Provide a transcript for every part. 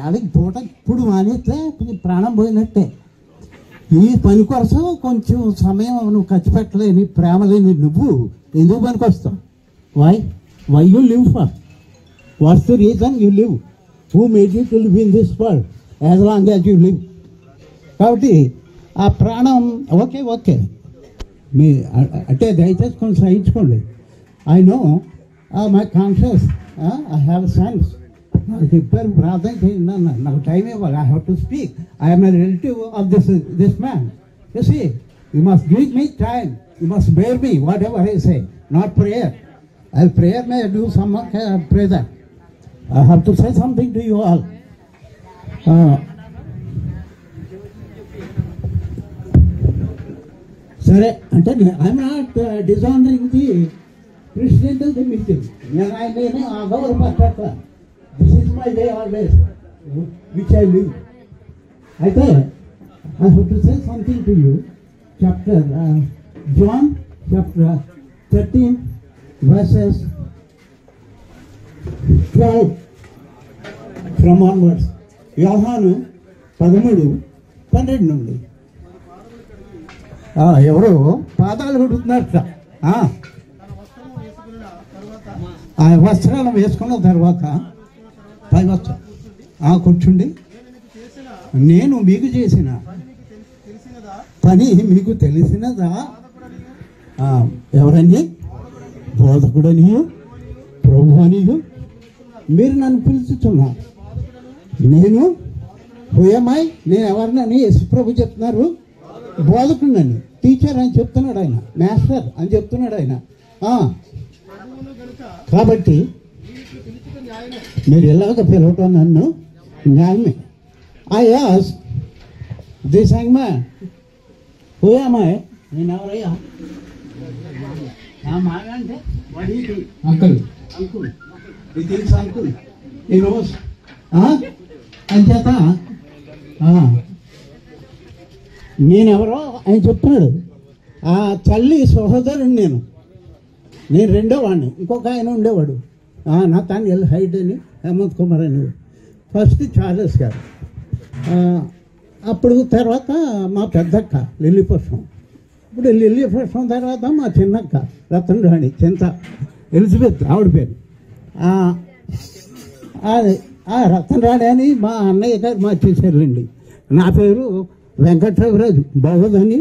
వాళ్ళకి పూట ఇప్పుడు మానేస్తే ప్రాణం పోయినట్టే. ఈ పని కోసం కొంచెం సమయం నువ్వు ఖర్చు పెట్టలేని ప్రేమ లేని నువ్వు ఎందుకు పనికి వస్తావు? Why you live for? What's the reason you live? Who made you to live in this world as long as you live? కాబట్టి ఆ ప్రాణం ఓకే మీ అంటే దయచేసి కొంచెం సహించుకోండి. I know my conscious, I have sense. నాకు చెప్పారు ప్రార్థన చేయండి అన్నారు, నాకు టైం ఇవ్వాలి. I have to speak. I'm a relative of this man. You see, you must give me time, you must bear me what ever I say, not prayer. Prayer may do some pray that. I have to say something to you all. Sir, I am not dishonoring the president of the meeting. This is my way always, which I live. I have to say something to you. John chapter 13. Verses 12 from onwards. యోహాను 13:12 నుండి. ఎవరో పాదాలు కడుగుతున్నారట. ఆ వస్త్రాలను వేసుకున్న తర్వాత పై వస్త్రం కూర్చుండి, నేను మీకు చేసిన పని మీకు తెలిసినదా? ఎవరండి? బోధకుడనియు ప్రభువనియు మీరు నన్ను పిలుచుతున్నారు. నేను హుయమాయ్, నేను ఎవరినని యేసుప్రభు చెప్తున్నారు? బోధకుడినని, టీచర్ అని చెప్తున్నాడు ఆయన, మాస్టర్ అని చెప్తున్నాడు ఆయన. కాబట్టి మీరు ఎలాగ పిలవటం నన్ను న్యాయమే. I ask this young man, who am I, నేను ఎవరయ్యా? అంటే అంకుల్ అంకుల్ ఈ రోజు అంచేత నేనెవరో ఆయన చెప్తున్నాడు. ఆ తల్లి సహోదరుడు నేను రెండో వాడిని. ఇంకొక ఆయన ఉండేవాడు, నా తాను హైట్ అని, హేమంత్ కుమార్ అని. ఫస్ట్ చార్లెస్ గారు, అప్పుడు తర్వాత మా పెద్దక్క లిల్లీ పుష్పం. ఇప్పుడు లిల్లీ పుష్పం తర్వాత మా చిన్నక్క రతన్ రాణి, చింత ఎలిజబెత్ ఆవిడ పేరు. రతన్ రాణి అని మా అన్నయ్య గారు మార్చేశారులేండి. నా పేరు వెంకటరావు బాగోదని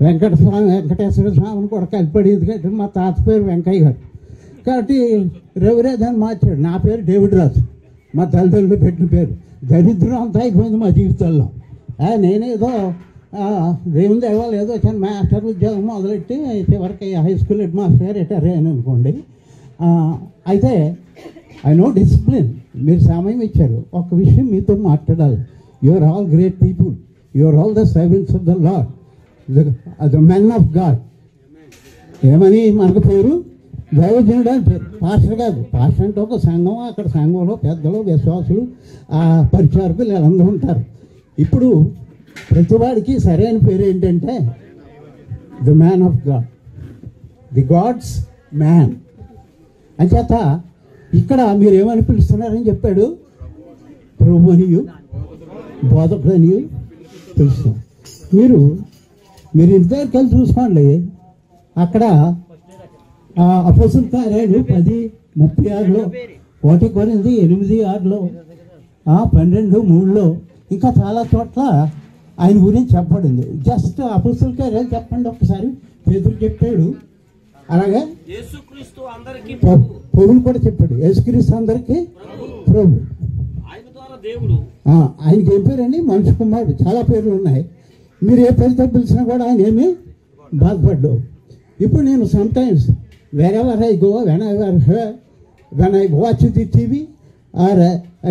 వెంకటేశ్వర స్వామిని కూడా కలిపడేది కాబట్టి మా తాత పేరు వెంకయ్య గారు. కాబట్టి రవిరాజు అని మార్చాడు. నా పేరు డేవిడ్ రాజు, మా తల్లిదండ్రులు పెట్టిన పేరు. దరిద్రం అంతా అయిపోయింది మా జీవితాల్లో. నేనేదో దేవుని దైవాలు ఏదో చిన్న మాస్టర్ ఉద్యోగం మొదలెట్టి చివరికి high school head master retire అయ్యాను అనుకోండి. అయితే ఐ నో డిసిప్లిన్. మీరు సమయం ఇచ్చారు, ఒక విషయం మీతో మాట్లాడాలి. You are all great people, you are all the servants of the Lord, the men of God. ఏమని మనకు పేరు? దైవజనుడు అని పేరు, పాస్టర్ కాదు. పాస్టర్ అంటే ఒక సంఘం, అక్కడ సంఘంలో పెద్దలు, విశ్వాసులు, పరిచారకులు వీళ్ళందరూ ఉంటారు. ఇప్పుడు ప్రతివాడికి సరైన పేరు ఏంటంటే the man of God, the God's man. అంచేత ఇక్కడ మీరు ఏమని పిలుస్తున్నారని చెప్పాడు? ప్రభువనియు బోధకుడనియు పిలుస్తాం. మీరు ఇద్దరికి వెళ్ళి చూసుకోండి. అక్కడ అపోస్తుల కార్యాలు 10:36, 1 కొరింథీ 8:6, 12:3, ఇంకా చాలా చోట్ల ఆయన గురించి చెప్పబడింది. జస్ట్ అపోస్తుల కార్యాలు చెప్పండి ఒకసారి. పేతురు చెప్పాడు, అలాగే పౌలు కూడా చెప్పాడు, యేసుక్రీస్తు అందరికీ ప్రభు. ఆయనకి ఏం పేరండి? మనిషి కుమారుడు. చాలా పేర్లు ఉన్నాయి. మీరు ఏ పేరుతో పిలిచినా కూడా ఆయన ఏమీ బాధపడ్డావు. ఇప్పుడు నేను sometimes wherever I go, when I watch the TV, or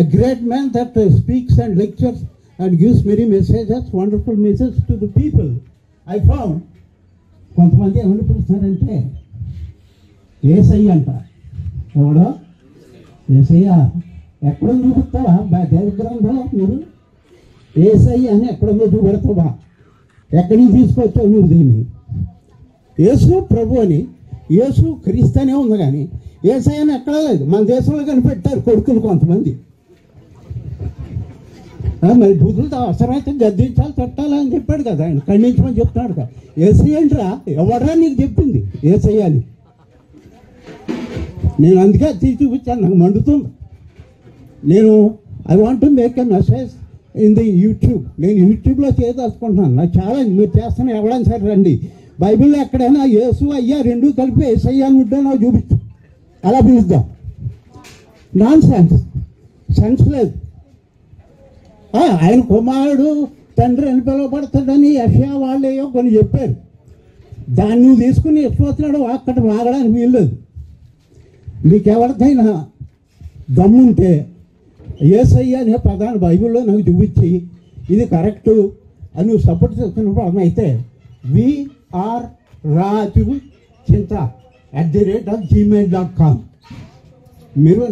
a great man that speaks and lectures and gives many messages, wonderful messages to the people, I found కొంతమంది ఏమని పిలుస్తున్నారంటే ఏసయ్య అంట. ఎవడో ఏసయ్య ఎక్కడో చూపుతావా? దేవ గ్రంథంలో మీరు ఏసయ్య అని ఎక్కడో చూపెడతావా? ఎక్కడి నుంచి తీసుకొచ్చావు నువ్వు దీన్ని? యేసు ప్రభు అని, యేసు క్రీస్తు అనే ఉంది, కానీ ఏసయ్య అని ఎక్కడా లేదు. మన దేశంలో కనిపెట్టారు కొడుకులు కొంతమంది. మరి బుద్ధులతో అవసరమైతే గద్దించాలి తట్టాలి అని చెప్పాడు కదా ఆయన, ఖండించమని చెప్తున్నాడు కదా. ఏసయ్యంట్రా ఎవడరా నీకు చెప్పింది ఏసయ్యాలి? నేను అందుకే తీసి చూపించాను, నాకు మండుతుంది. నేను I want to make a message in the YouTube. నేను యూట్యూబ్లో చేయదలుచుకుంటున్నాను. నాకు ఛాలెంజ్, మీరు చేస్తున్న ఎవడైనా సరే రండి, బైబిల్లో ఎక్కడైనా యేసు అయ్యా రెండూ కలిపి ఏసయ్యా అని ఉంటే నాకు చూపించు, అలా పిలుద్దాం. నాన్ సెన్స్ లేదు. ఆయన కుమారుడు తండ్రి అని పిలువబడతాడని యెషయా వాళ్ళేయో కొన్ని చెప్పారు. దాన్ని నువ్వు తీసుకుని ఇష్టపడుతున్నాడు అక్కడ వాగడానికి వీల్లేదు. మీకెవరికైనా దమ్ముంటే యేసయ్య అనే పదాన్ని బైబిల్లో నాకు చూపించి ఇది కరెక్టు అని నువ్వు సపోర్ట్ చేస్తున్నప్పుడు అర్థమైతే విఆర్ రాజు చింత @gmail.com. మీరు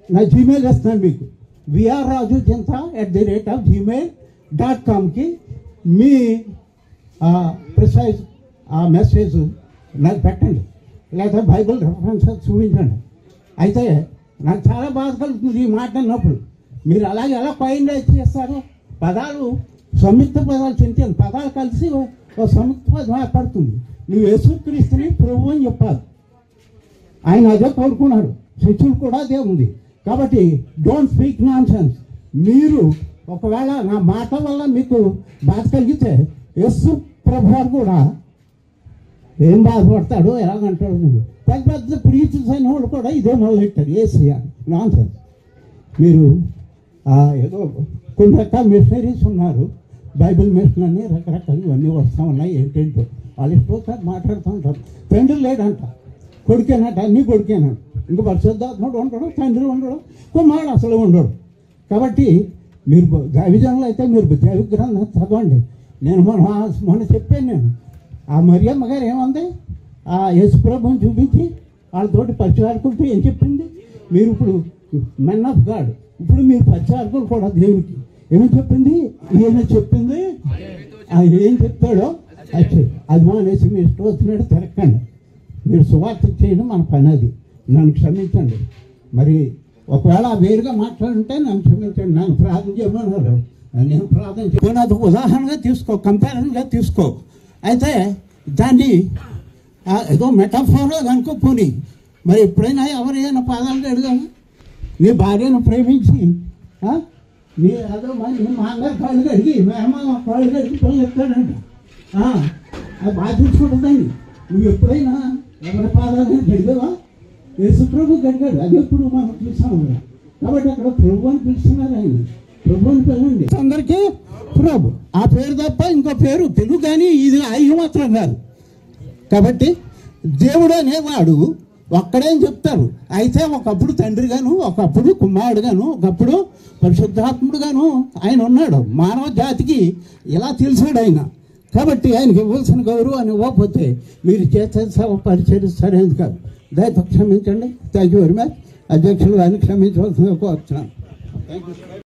నా జీమెయిల్ ఇస్తున్నాను మీకు. విఆర్ రాజు చింత @gmail.comకి మీ ప్రిసైజ్ ఆ మెసేజ్ నాకు పెట్టండి, లేదా బైబిల్ రెఫరెన్సెస్ చూపించండి. అయితే నాకు చాలా బాధ కలుగుతుంది ఈ మాట అన్నప్పుడు. మీరు అలాగే ఎలా ఫైండ్ చేస్తారు? పదాలు సంయుక్త పదాలు చింతాను, పదాలు కలిసి ఒక సంయుక్త పదం ఏర్పడుతుంది. నువ్వు యేసుక్రీస్తుని ప్రభు అని చెప్పాలి. ఆయన అదే కోరుకున్నాడు, శిష్యులు కూడా అదే ఉంది. కాబట్టి డోంట్ స్పీక్ నాన్ సెన్స్. మీరు ఒకవేళ నా మాట వల్ల మీకు బాధ కలిగితే యేసు ప్రభు కూడా ఏం బాధపడతాడో ఎలాగంటాడు. నువ్వు పెద్ద పెద్ద ప్రీచర్స్ అయిన వాళ్ళు కూడా ఇదే మొదలెట్టారు ఏసయ్య నాన్ సెన్స్. మీరు ఏదో కొన్ని రకాల మిషనరీస్ ఉన్నారు, బైబిల్ మిషన్ అని రకరకాలు ఇవన్నీ వస్తూ ఉన్నాయి. ఏంటంటో వాళ్ళు ఇష్టం మాట్లాడుతూ ఉంటారు. తండ్రి లేడంట, కొడుకేనట, అన్నీ కొడుకేనంట. ఇంకా పరిశుద్ధాత్ముడు ఉండడు, తండ్రి ఉండడు, కుమారుడు అసలు ఉండడు. కాబట్టి మీరు దైవజనులు అయితే మీరు దైవ గ్రంథం చదవండి. నేను మొన్న చెప్పాను, నేను ఆ మరియమ్మ గారు ఏమంది, ఆ యేసు ప్రభుని చూపించి వాళ్ళతోటి పరిచారకులతో ఏం చెప్పింది? మీరు ఇప్పుడు మెన్ ఆఫ్ గాడ్, ఇప్పుడు మీరు పరిచారకులు కూడా దేవునికి ఏమని చెప్పింది? ఈయన చెప్పింది ఆయన ఏం చెప్తాడో అది మానేసి మీరు ఇష్టం వచ్చినట్టు తిరగండి. మీరు సువార్త చేయడం మన పని. అది నన్ను క్షమించండి. మరి ఒకవేళ వేరుగా మాట్లాడుంటే నన్ను క్షమించండి. నన్ను ప్రార్థన చేయమన్నారు, నేను ప్రార్థన చేయను. అది ఉదాహరణగా తీసుకో, కంపారిజన్గా తీసుకో. అయితే దాన్ని ఏదో మెటాఫోర్గా కనుక్కోపోని. మరి ఎప్పుడైనా ఎవరైనా పాదాలు అడిగాను, నీ భార్యను ప్రేమించి నీ అదో నీ మామగారు కాళ్ళు కడిగి మేమ కాళ్ళు కడిగి పని చెప్తాడంట. అది బాగా చూసుకుంటుందండి. నువ్వు ఎప్పుడైనా ఎవరి పాదాలు గడిగావా? యేసు ప్రభు గడిగాడు, అది ఎప్పుడు మనం చూసాము. కాబట్టి అక్కడ ప్రభు అని పిలుస్తున్నారు. ఆయన ప్రభు అని పిలవండి. అందరికీ ప్రభు ఆ పేరు తప్ప ఇంకో పేరు తెలుగు కానీ ఇది అయ్యి మాత్రం కాదు. కాబట్టి దేవుడు అనేవాడు ఒక్కడేం చెప్తారు. అయితే ఒకప్పుడు తండ్రి గాను, ఒకప్పుడు కుమారుడు గాను, ఒకప్పుడు పరిశుద్ధాత్ముడు గాను ఆయన ఉన్నాడు. మానవ జాతికి ఇలా తెలిసాడు ఆయన. కాబట్టి ఆయనకి ఇవ్వాల్సిన గౌరవాన్ని ఇవ్వకపోతే మీరు చేసే పరిచయం సరైనది కాదు. దయతో క్షమించండి. Thank you very much. అధ్యక్షులు గారిని క్షమించవలసిందిగా కోరుతున్నాను. Thank you.